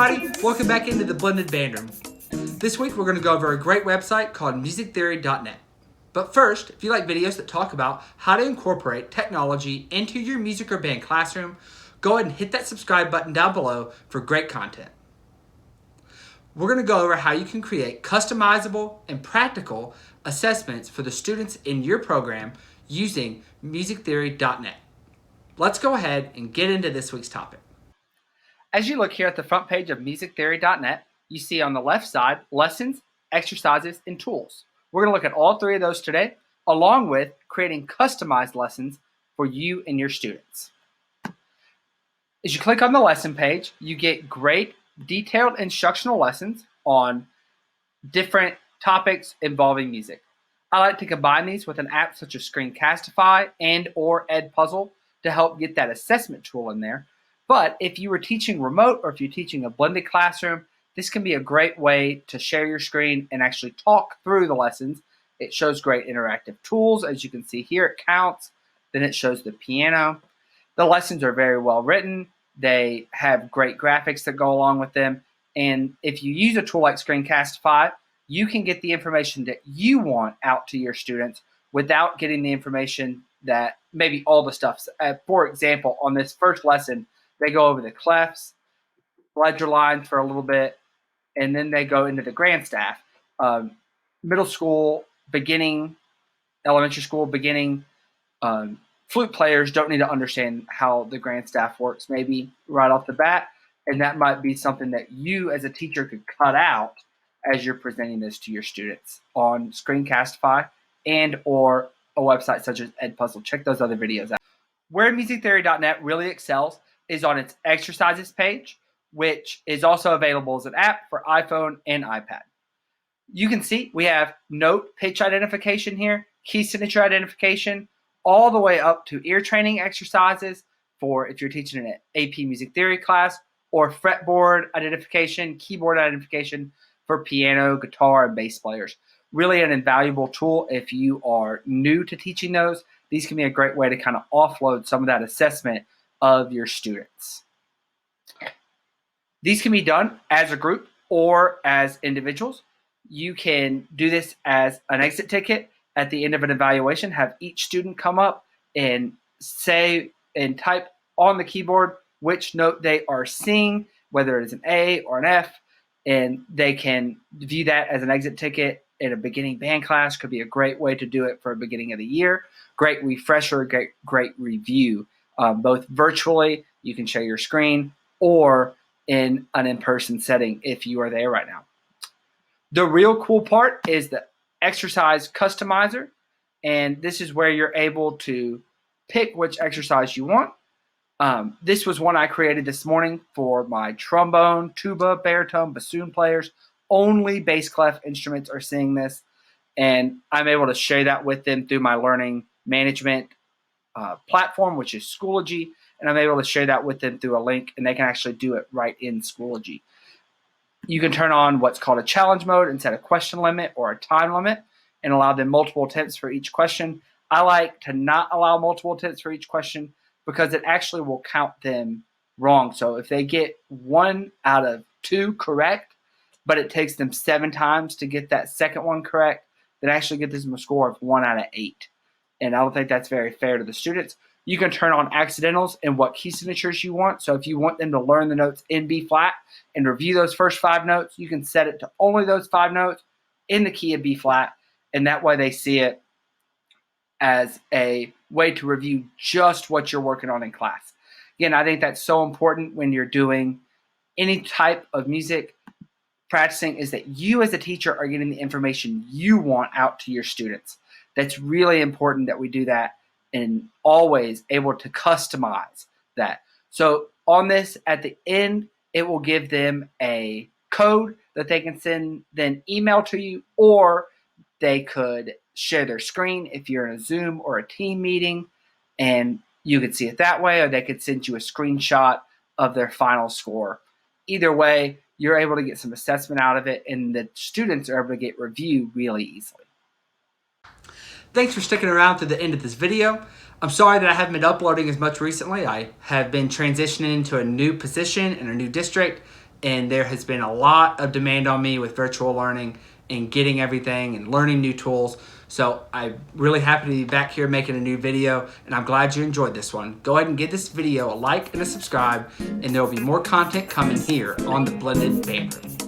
everybody, welcome back into the Blended Bandroom. This week we're going to go over a great website called musictheory.net. But first, if you like videos that talk about how to incorporate technology into your music or band classroom, go ahead and hit that subscribe button down below for great content. We're going to go over how you can create customizable and practical assessments for the students in your program using musictheory.net. Let's go ahead and get into this week's topic. As you look here at the front page of musictheory.net, you see on the left side, lessons, exercises, and tools. We're going to look at all three of those today, along with creating customized lessons for you and your students. As you click on the lesson page, you get great detailed instructional lessons on different topics involving music. I like to combine these with an app such as Screencastify and or Edpuzzle to help get that assessment tool in there. But if you were teaching remote or if you're teaching a blended classroom, this can be a great way to share your screen and actually talk through the lessons. It shows great interactive tools. As you can see here, it counts. Then it shows the piano. The lessons are very well written. They have great graphics that go along with them. And if you use a tool like Screencastify, you can get the information that you want out to your students without getting the information that maybe all the stuff. For example, on this first lesson, they go over the clefs, ledger lines for a little bit, and then they go into the grand staff. Middle school, beginning, elementary school, beginning, flute players don't need to understand how the grand staff works maybe right off the bat, and that might be something that you as a teacher could cut out as you're presenting this to your students on Screencastify and or a website such as Edpuzzle. Check those other videos out. Where musictheory.net really excels is on its exercises page, which is also available as an app for iPhone and iPad. You can see we have note pitch identification here, key signature identification, all the way up to ear training exercises for if you're teaching an AP music theory class, or fretboard identification, keyboard identification for piano, guitar, and bass players. Really an invaluable tool if you are new to teaching those. These can be a great way to kind of offload some of that assessment of your students. These can be done as a group or as individuals. You can do this as an exit ticket at the end of an evaluation, have each student come up and say and type on the keyboard which note they are seeing, whether it is an A or an F, and they can view that as an exit ticket in a beginning band class. Could be a great way to do it for a beginning of the year. Great refresher, great review. Both virtually, you can share your screen, or in an in-person setting if you are there right now. The real cool part is the exercise customizer, and this is where you're able to pick which exercise you want. This was one I created this morning for my trombone, tuba, baritone, bassoon players. Only bass clef instruments are seeing this, and I'm able to share that with them through my learning management platform, which is Schoology, and I'm able to share that with them through a link, and they can actually do it right in Schoology. You can turn on what's called a challenge mode and set a question limit or a time limit and allow them multiple attempts for each question. I like to not allow multiple attempts for each question because it actually will count them wrong. So if they get 1 out of 2 correct, but it takes them 7 times to get that second one correct, then actually get them a score of 1 out of 8. And I don't think that's very fair to the students. You can turn on accidentals and what key signatures you want. So if you want them to learn the notes in B flat and review those first 5 notes, you can set it to only those 5 notes in the key of B flat. And that way they see it as a way to review just what you're working on in class. Again, I think that's so important when you're doing any type of music practicing, is that you as a teacher are getting the information you want out to your students. That's really important that we do that and always able to customize that. So on this, at the end, it will give them a code that they can send, then email to you, or they could share their screen if you're in a Zoom or a team meeting, and you could see it that way, or they could send you a screenshot of their final score. Either way, you're able to get some assessment out of it, and the students are able to get review really easily. Thanks for sticking around to the end of this video. I'm sorry that I haven't been uploading as much recently. I have been transitioning into a new position in a new district, and there has been a lot of demand on me with virtual learning and getting everything and learning new tools. So I'm really happy to be back here making a new video, and I'm glad you enjoyed this one. Go ahead and give this video a like and a subscribe, and there will be more content coming here on the Blended Bandroom.